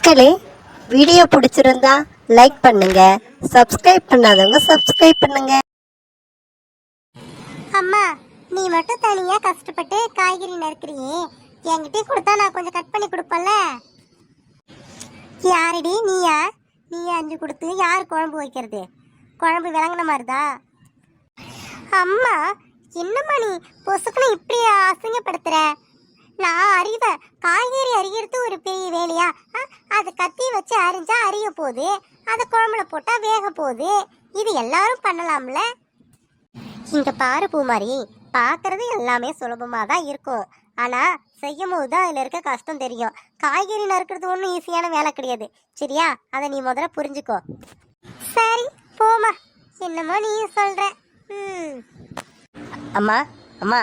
மக்களே, வீடியோ பிடிச்சிருந்தா லைக் பண்ணுங்க, சப்ஸ்கிரைப் பண்ணாதவங்க சப்ஸ்கிரைப் பண்ணுங்க. அம்மா, நீ மட்டும் தனியா கஷ்டப்பட்டு காய்கறி நறுக்கிறியே, என்கிட்ட கொடுத்தா நான் கொஞ்சம் கட் பண்ணி கொடுப்பேன்ல. யாரடி நீயா? நீ அஞ்சு கொடுத்து யார் குழம்பு வைக்கிறது? குழம்பு விளங்குன மாதிரிதா? அம்மா, என்னம்மா நீ பொசுக்குன்னு இப்படி அசிங்கப்படுத்துற? நான் அறிவேன், காய்கறி அறிகிறது ஒரு பெரிய வேலையா? அது கத்தி வச்சு அரிஞ்சா அறிய போகுது, அதை குழம்புல போட்டா வேக போகுது. இது எல்லாரும் பண்ணலாம்ல. இங்க பாரு பூமாரி, பார்க்கறது எல்லாமே சுலபமாக தான் இருக்கும். ஆனால் செய்யும் போது தான் அதில் இருக்க கஷ்டம் தெரியும். காய்கறி நறுக்கிறது ஒன்றும் ஈஸியான வேலை கிடையாது, சரியா? அதை நீ முதல்ல புரிஞ்சுக்கோ. சரி போமா, என்னமோ நீ சொல்ற. அம்மா அம்மா,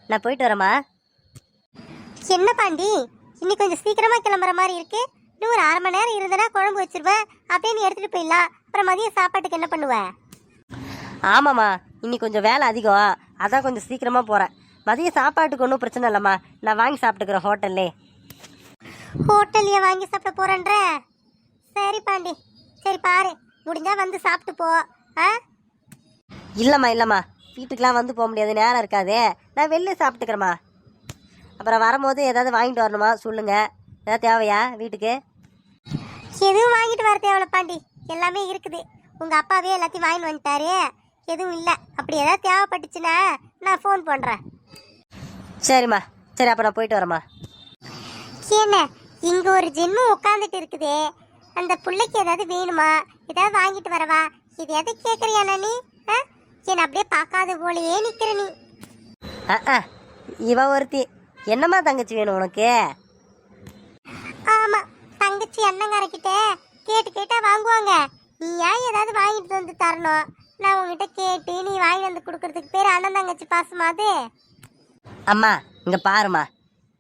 நான் போயிட்டு வரேம்மா. என்ன பாண்டி, இன்னைக்கு கொஞ்சம் சீக்கிரமா கிளம்புற மாதிரி இருக்கு. இன்னும் ஒரு 1/2 மணி நேரம் இருந்தனா குழம்பு வச்சிருவேன், அப்படியே நீ எடுத்துட்டு போயிடலாம். அப்புறம் மதியம் சாப்பாட்டுக்கு என்ன பண்ணுவ? ஆமாம்மா, இன்னைக்கு கொஞ்சம் வேலை அதிகம், அதான் கொஞ்சம் சீக்கிரமாக போகிறேன். மதியம் சாப்பாட்டுக்கு ஒன்றும் பிரச்சனை இல்லைம்மா, நான் வாங்கி சாப்பிட்டுக்கிறேன் ஹோட்டல்லே. ஹோட்டல்லையே வாங்கி சாப்பிட போறேன்ற? சரி பாண்டி, சரி பாரு, முடிஞ்சா வந்து சாப்பிட்டு போ. இல்லைம்மா, வீட்டுக்கெலாம் வந்து போக முடியாது, நேரம் இருக்காது. நான் வெளில சாப்பிட்டுக்கிறேம்மா. அப்புறம் வரும்போது ஏதாவது வாங்கிட்டு வரணுமா சொல்லுங்க. ஏதாவது தேவையா வீட்டுக்கு? எதுவும் வாங்கிட்டு வர தேவையில்ல பாண்டி, எல்லாமே இருக்குது. உங்க அப்பாவே எல்லாத்தையும் வாங்கிட்டு வந்துட்டாரு, எதுவும் இல்லை. அப்படி ஏதாவது தேவைப்பட்டுச்சுன்னா நான் ஃபோன் பண்ணுறேன். சரிம்மா, சரி, அப்போ நான் போயிட்டு வரேம்மா. என்ன இங்கே ஒரு ஜென்மம் உட்காந்துட்டு இருக்குதே, அந்த பிள்ளைக்கு ஏதாவது வேணுமா? ஏதாவது வாங்கிட்டு வரவா? இது எதை கேட்குறியா நீ? என்ன அப்படியே பார்க்காத போலையே நிற்கிற நீ. இவ ஒருத்தி, என்னம்மா தங்கச்சி வேணும் உனக்கு? ஆமாம், தங்கச்சி அண்ணங்காரக்கிட்ட கேட்டு கேட்டா வாங்குவாங்க. நீ ஏன் ஏதாவது வாங்கிட்டு வந்து தரணும்? நான் உங்ககிட்ட கேட்டு நீ வாங்கி வந்து கொடுக்கறதுக்கு பேர் அண்ணன் தங்கச்சி பாசமாது? அம்மா இங்கே பாருமா,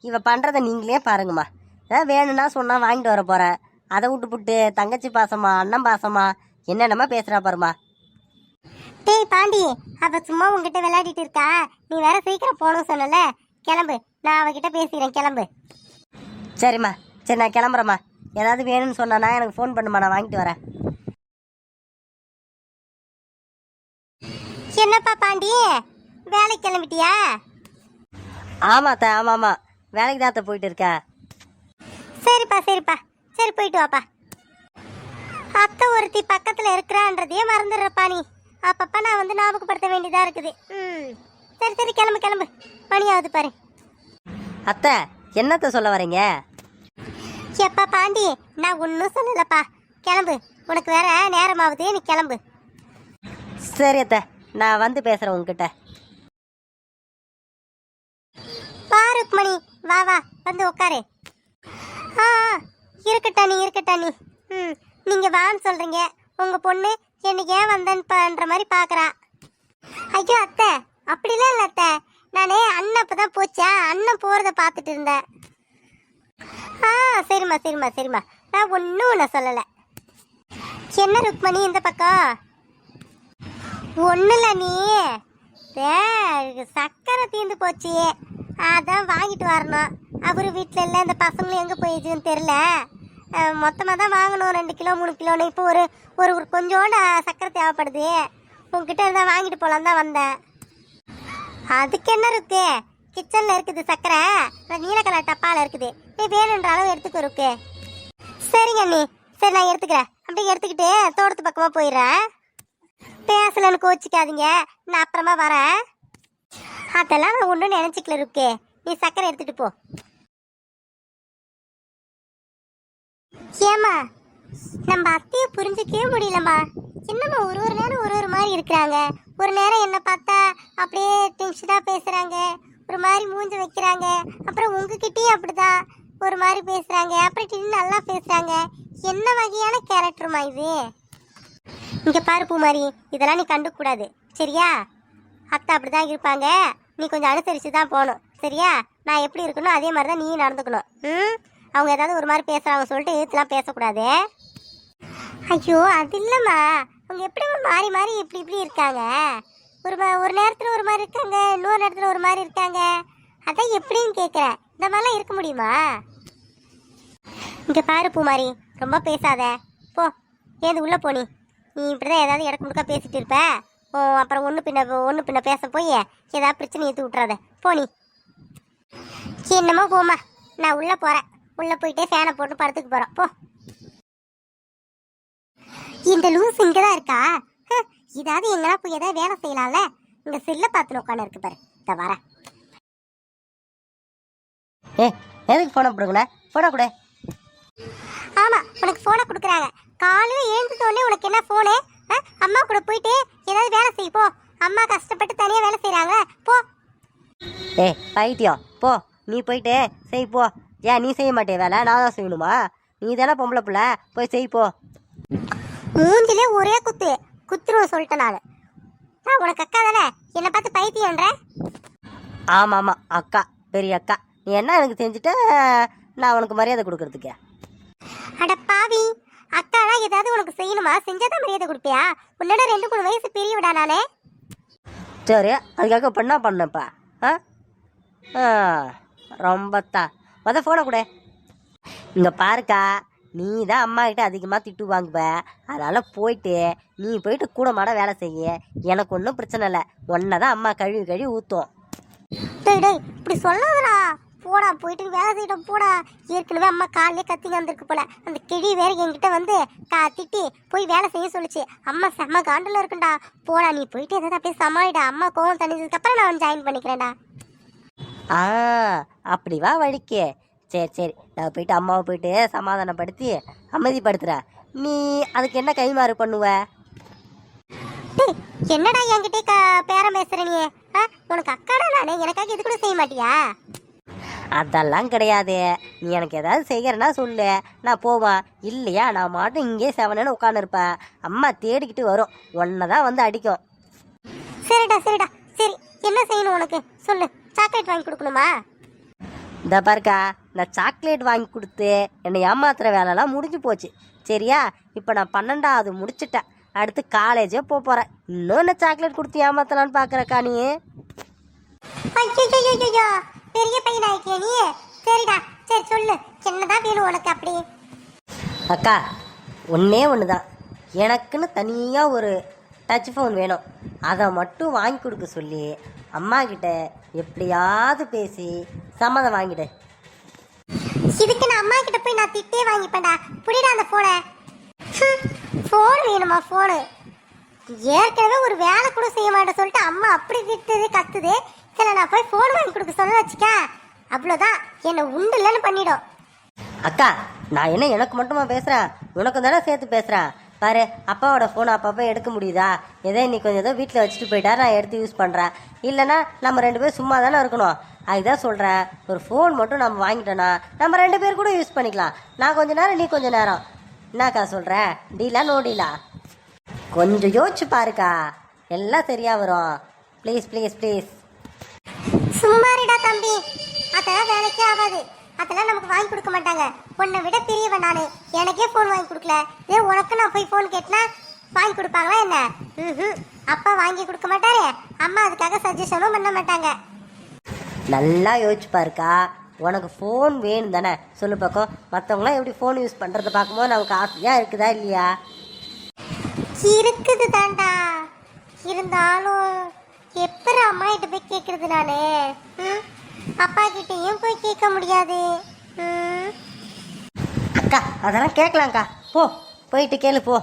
இவ பண்ணுறதை நீங்களே பாருங்கம்மா. ஏதாவது வேணும்னா சொன்னால் வாங்கிட்டு வர போகிறேன், அதை விட்டு தங்கச்சி பாசமா அண்ணன் பாசமா என்னென்னமா பேசுகிறா பாருமா. டேய் பாண்டி, அவ சும்மா உங்ககிட்ட விளையாடிட்டு இருக்கா. நீ வேற சீக்கிரம் போகணும் சொன்னல, கிளம்பு. நான் அவகிட்ட பேசிக்கிறேன், கிளம்பு. சரிம்மா, சரி, நான் கிளம்புறேம்மா. ஏதாவது வேணும்னு சொன்னானா எனக்கு ஃபோன் பண்ணுமா, நான் வாங்கிட்டு வரேன். என்னப்பா பாண்டி, வேலைக்கு கிளம்பிட்டியா? ஆமாத்தா, ஆமாம்மா, வேலைக்கு தான் போயிட்டு இருக்கேன். சரிப்பா சரிப்பா, சரி போயிட்டு வாப்பா. அத்தை ஒருத்தி பக்கத்தில் இருக்கிறான்றதையே மறந்துடுறப்பா நீ. அப்பப்போ நான் வந்து ஞாபகப்படுத்த வேண்டியதாக இருக்குது. சரி சரி, கிளம்பு கிளம்பு, மணியாவது பாரு. அத்தை, என்னத்தை சொல்ல வரீங்க? எப்பா பாண்டி, நான் ஒன்றும் சொல்லலப்பா, கிளம்பு. உனக்கு வேற நேரமாவது, நீ கிளம்பு. சரி அத்தை, நான் வந்து பேசுகிறேன் உங்ககிட்ட. பாருக்மணி, வா வா, வந்து உட்காரு. இருக்கட்டா நீ, இருக்கட்டா நீ. நீங்கள் வான்னு சொல்கிறீங்க, உங்கள் பொண்ணு என்னைக்கு ஏன் வந்தேன்னு பண்ணுற மாதிரி பார்க்குறா. ஐயோ அத்தை, அப்படிலாம் இல்லை அத்தை. நானே அண்ணன் அப்போ தான் போச்சா, அண்ணன் போகிறத பார்த்துட்டு இருந்தேன். சரிம்மா சரிம்மா சரிம்மா, நான் ஒன்றும் சொல்லலை. என்ன ருக்மணி இந்த பக்கம்? ஒன்றும் இல்லை, நீ சக்கரை தீர்ந்து போச்சு, அதான் வாங்கிட்டு வரணும். அவரு வீட்டில் இல்லை, இந்த பசங்களும் எங்கே போயிடுச்சுன்னு தெரில. மொத்தமாக தான் வாங்கணும், 2 கிலோ 3 கிலோன்னு. இப்போ ஒரு ஒரு கொஞ்சோண்டு சக்கரை தேவைப்படுது, உங்ககிட்ட இருந்தால் வாங்கிட்டு போகலான்னு தான் வந்தேன். அதுக்கு என்ன இருக்கு, கிச்சனில் இருக்குது சக்கரை, நீல கலர் டப்பாவில் இருக்குது. நீ வேணுன்ற அளவு எடுத்துக்க இருக்கு. சரிங்க அண்ணி, சரி நான் எடுத்துக்கிறேன். அப்படியே எடுத்துக்கிட்டு தோட்டத்து பக்கமாக போயிடுறேன். பேசலன்னு கோச்சிக்காதீங்க, நான் அப்புறமா வரேன். அதெல்லாம் நான் ஒன்றும் நினச்சிக்கல இருக்கு, நீ சக்கரை எடுத்துகிட்டு போ. ஏம்மா, நம்ம அத்தையை புரிஞ்சிக்கவே முடியலம்மா. என்னம்மா ஒரு நேரம் ஒரு மாதிரி இருக்கிறாங்க. ஒரு நேரம் என்னை பார்த்தா அப்படியே டென்ஷனாக பேசுகிறாங்க, ஒரு மாதிரி மூஞ்சி வைக்கிறாங்க. அப்புறம் உங்ககிட்டயும் அப்படிதான் ஒரு மாதிரி பேசுகிறாங்க, அப்புறம் திடீர்னு நல்லா பேசுகிறாங்க. என்ன வகையான கேரக்டருமா இது? இங்கே பாரு பூமாரி, இதெல்லாம் நீ கண்டுக்கூடாது, சரியா? அத்தை அப்படி தான் இருப்பாங்க, நீ கொஞ்சம் அனுசரித்து தான் போகணும், சரியா? நான் எப்படி இருக்கணும் அதே மாதிரி தான் நீயும் நடந்துக்கணும். அவங்க ஏதாவது ஒரு மாதிரி பேசுகிறாங்க சொல்லிட்டு இதுலாம் பேசக்கூடாது. ஐயோ அது இல்லைம்மா, அவங்க எப்படி மாறி மாறி இப்படி இருக்காங்க. ஒரு நேரத்தில் ஒரு மாதிரி இருக்காங்க, இன்னொரு நேரத்தில் ஒரு மாதிரி இருக்காங்க. அதான் எப்படின்னு கேட்குறேன். இந்த மாதிரிலாம் இருக்க முடியுமா? இங்க பாரு பூமாரி, ரொம்ப பேசாத. போ, ஏந்து உள்ள போனி. நீ இப்படிதான் ஏதாவது இடக்கு முடுக்கா பேசிட்டு இருப்ப. அப்புறம் ஒன்று பின்ன பேச போய் ஏதாவது பிரச்சனை ஏற்றி விட்றாத. போனி. என்னமோ போமா, நான் உள்ள போறேன். உள்ள போயிட்டே ஃபேனை போட்டு படத்துக்கு போறேன். போ. இந்த லூஸ் இங்கதான் இருக்கா? இதாவது எங்கன்னா போய் ஏதாவது வேலை செய்யலாம்ல. இங்க செல்ல பார்த்து உட்காந்து இருக்கு பாரு. இத வர. எதுக்கு போன கொடுங்கண்ணே? போன கூட. ஆமா, உனக்கு போனை கொடுக்குறாங்க. காலையில எழுந்துட்டோடனே உனக்கு என்ன போனு? அம்மா கூட போயிட்டு ஏதாவது வேலை செய்ய போ. அம்மா கஷ்டப்பட்டு தனியா வேலை செய்யறாங்க. போ. பைத்தியம், போ. நீ போயிட்டு செய் போ. ஏன் நீ செய்ய மாட்டே வேலை? நான் தான் செய்யணுமா? நீ தானே பொம்பளை பிள்ளை, போய் செய் போ. மூஞ்சிலே ஒரே குத்துருவோம் சொல்லிட்டேன் நான். உனக்கு அக்கா தானே, என்னை பார்த்து பைத்தியன்ற? ஆமாம் ஆமாம், அக்கா, பெரிய அக்கா. நீ என்ன எனக்கு செஞ்சுட்ட? நான் உனக்கு மரியாதை கொடுக்கறதுக்கு? அட பாவி, அக்கானா ஏதாவது உனக்கு செய்யணுமா? செஞ்சாதான் மரியாதை கொடுப்பியா? உன்னோட 2-3 வயசு பெரியவிடா நானே. சரி, அதுக்காக பண்ணா பண்ணப்பா. ரொம்பத்தான். ஃபோனை கூட. இங்கே பாருக்கா, நீ தான் அம்மா கிட்ட அதிகமாக திட்டு வாங்குவ. அதனால் போயிட்டு நீ போயிட்டு கூட மாட வேலை செய்ய. எனக்கு ஒன்றும் பிரச்சனை இல்லை. ஒன்றை தான் அம்மா கழுவி ஊற்றும். டேய் இப்படி சொல்லாதடா. போடா, போயிட்டு வேலை செய்யட்டும் போடா. ஏற்கனவே அம்மா காலையிலே கத்திங்க வந்திருக்கு போல. அந்த கிழி வேற என்கிட்ட வந்து திட்டி போய் வேலை செய்ய சொல்லிச்சு. அம்மா செம்ம காண்டில் இருக்குண்டா. போடா, நீ போயிட்டு ஏதாவது அப்படியே சமாளிடா. அம்மா கோவம் தணிஞ்சதுக்கப்புறம் நான் வந்து ஜாயின் பண்ணிக்கிறேன்டா. அப்படி வா வழிக்கு. சரி, நான் போயிட்டு அம்மாவை போயிட்டு சமாதானப்படுத்தி அமைதிப்படுத்துகிறேன். நீ அதுக்கு என்ன கைமாறு பண்ணுவ? என்னடா என்கிட்ட பேரம் பேசுற நீ? உனக்கு அக்காடா நானே, எனக்காக இது கூட செய்ய மாட்டியா? அதெல்லாம் கிடையாது. நீ எனக்கு ஏதாவது செய்கிறேன்னா சொல்லு, நான் போவேன். இல்லையா நான் மாட்டும் இங்கே செவனேன்னு உட்காந்துருப்பேன். அம்மா தேடிக்கிட்டு வரும், ஒன்றை தான் வந்து அடிக்கும். சரிடா சரி, என்ன செய்யணும் உனக்கு சொல்லு. சாக்லேட் வாங்கி கொடுக்கணுமா? இந்த பாருக்கா, இந்த சாக்லேட் வாங்கி கொடுத்து என்னை ஏமாத்துற வேலைலாம் முடிஞ்சு போச்சு. சரியா? இப்போ நான் 12வது முடிச்சுட்டேன். அடுத்து காலேஜே போகிறேன். இன்னும் என்ன சாக்லேட் கொடுத்து ஏமாத்தலான்னு பார்க்குறக்கா நீ? ஐயோ, பெரிய பையன் ஆயிட்டியா நீ? சரிடா, சரி சொல்லு, என்னதான் வேணும் உனக்கு? அப்படி அக்கா, ஒன்றே ஒன்று தான். எனக்குன்னு தனியாக ஒரு டச் ஃபோன் வேணும். அதை மட்டும் வாங்கி கொடுக்க சொல்லி அம்மா கிட்ட எப்படியாவது பேசி சம்மதம் வாங்கிடு. இதுக்கு நான் அம்மா கிட்ட போய் நான் திட்டே வாங்கிப்பேன்டா. புடிடா அந்த போனை. போன் வேணுமா? போனு ஏற்கனவே ஒரு வேலை கூட செய்ய மாட்டேன் சொல்லிட்டு அம்மா அப்படி திட்டுது கத்துது. சரி, நான் போய் போன் வாங்கி கொடுக்க சொல்ல வச்சுக்க, அவ்வளோதான், என்னை உண்டு இல்லைன்னு பண்ணிடும். அக்கா, நான் என்ன எனக்கு மட்டுமா பேசுகிறேன்? உனக்கு தானே சேர்த்து பேசுகிறேன். பாரு, அப்பாவோட ஃபோனை அப்பப்போ எடுக்க முடியுதா? இன்னைக்கு கொஞ்சம் ஏதோ வீட்டில் வச்சுட்டு போயிட்டா நான் எடுத்து யூஸ் பண்ணுறேன். இல்லைனா நம்ம 2 பேரும் சும்மா தானே இருக்கணும். அதுதான் சொல்கிறேன், ஒரு ஃபோன் மட்டும் நம்ம வாங்கிட்டோன்னா நம்ம 2 பேர் கூட யூஸ் பண்ணிக்கலாம். நான் கொஞ்ச நேரம், நீ கொஞ்சம் நேரம். என்னக்கா சொல்கிறேன்? டீலா நோ டீலா? கொஞ்சம் யோசிச்சு பாருக்கா, எல்லாம் சரியாக வரும். ப்ளீஸ். சும்மாரிடா தம்பி, அதெல்லாம் வேலைக்கே ஆகாது. அதெல்லாம் நமக்கு வாங்கி கொடுக்க மாட்டாங்க. உன்னை விட பெரியவன் நானு, எனக்கே ஃபோன் வாங்கி கொடுக்கல. உனக்கு நான் போய் ஃபோன் கேட்டனா வாங்கி கொடுப்பாங்களா என்ன? அப்பா வாங்கி கொடுக்க மாட்டாரு, அம்மா அதுக்காக சஜஷனும் பண்ண மாட்டாங்க. நல்லா யோசிச்சு பாருக்கா, உனக்கு ஃபோன் வேணும் தானே? சொல்லு பக்கம். மற்றவங்களாம் எப்படி ஃபோன் யூஸ் பண்ணுறத பார்க்கும்போது நமக்கு ஆசையாக இருக்குதா இல்லையா? இருக்குது தாண்டா. இருந்தாலும் எப்படி அம்மா கிட்ட போய் கேட்கறது நானு? அப்பா கிட்டேயும் போய் கேட்க முடியாது. அக்கா, அதெல்லாம் கேட்கலாம்க்கா. போயிட்டு கேளு போ.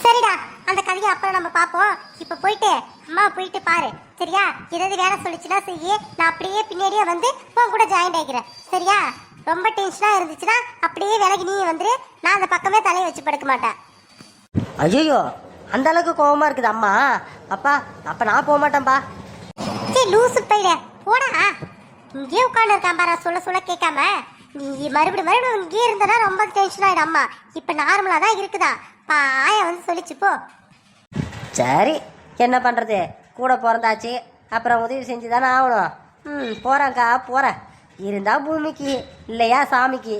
சரிடா, அந்த கதையை அப்புறம் நம்ம பார்ப்போம். இப்போ போயிட்டு அம்மா போயிட்டு பாரு, சரியா? ஏதாவது வேலை சொல்லிச்சுன்னா செய்ய, நான் அப்படியே பின்னாடியே வந்து உன் கூட ஜாயின் ஆகிக்கிறேன், சரியா? ரொம்ப டென்ஷனாக இருந்துச்சுன்னா அப்படியே வேலைக்கு நீ வந்துரு. நான் அந்த பக்கமே தலையை வச்சு படுக்க மாட்டேன். ஐயோ, அந்த அளவுக்கு கோவமா இருக்குது அம்மா? அப்பா, அப்ப நான் போக மாட்டேன்பா. சரி, லூசு போயிட போடா. இங்கே உட்காந்து இருக்கான் பாரா, சொல்ல கேட்காம. நீ மறுபடியும் இங்கே இருந்தனா ரொம்ப டென்ஷன் ஆயிடும் அம்மா. இப்போ நார்மலாக தான் இருக்குதா, பாய வந்து சொல்லிச்சு போ. சரி, என்ன பண்ணுறது? கூட பிறந்தாச்சு, அப்புறம் உதவி செஞ்சு தானே ஆகணும். போகிறேன்க்கா, போகிறேன். இருந்தா பூமிக்கு, இல்லையா சாமிக்கு.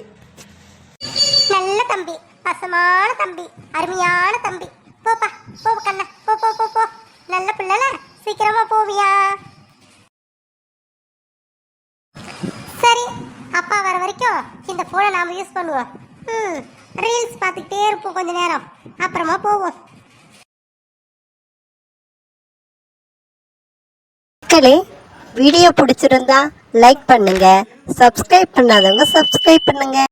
நல்ல தம்பி, பசமான தம்பி, அருமையான தம்பி. போப்பா, போ கண்ணா, போ. நல்ல பிள்ளைல, சீக்கிரமா போவியா? சரி, அப்பா வர வரைக்கும் இந்த ஃபோனை நாம யூஸ் பண்ணுவோம். ரீல்ஸ் பார்த்துக்கிட்டே இருப்போம் கொஞ்ச நேரம், அப்புறமா போவோம். மக்களே, வீடியோ பிடிச்சிருந்தா லைக் பண்ணுங்க, சப்ஸ்கிரைப் பண்ணாதவங்க சப்ஸ்கிரைப் பண்ணுங்க.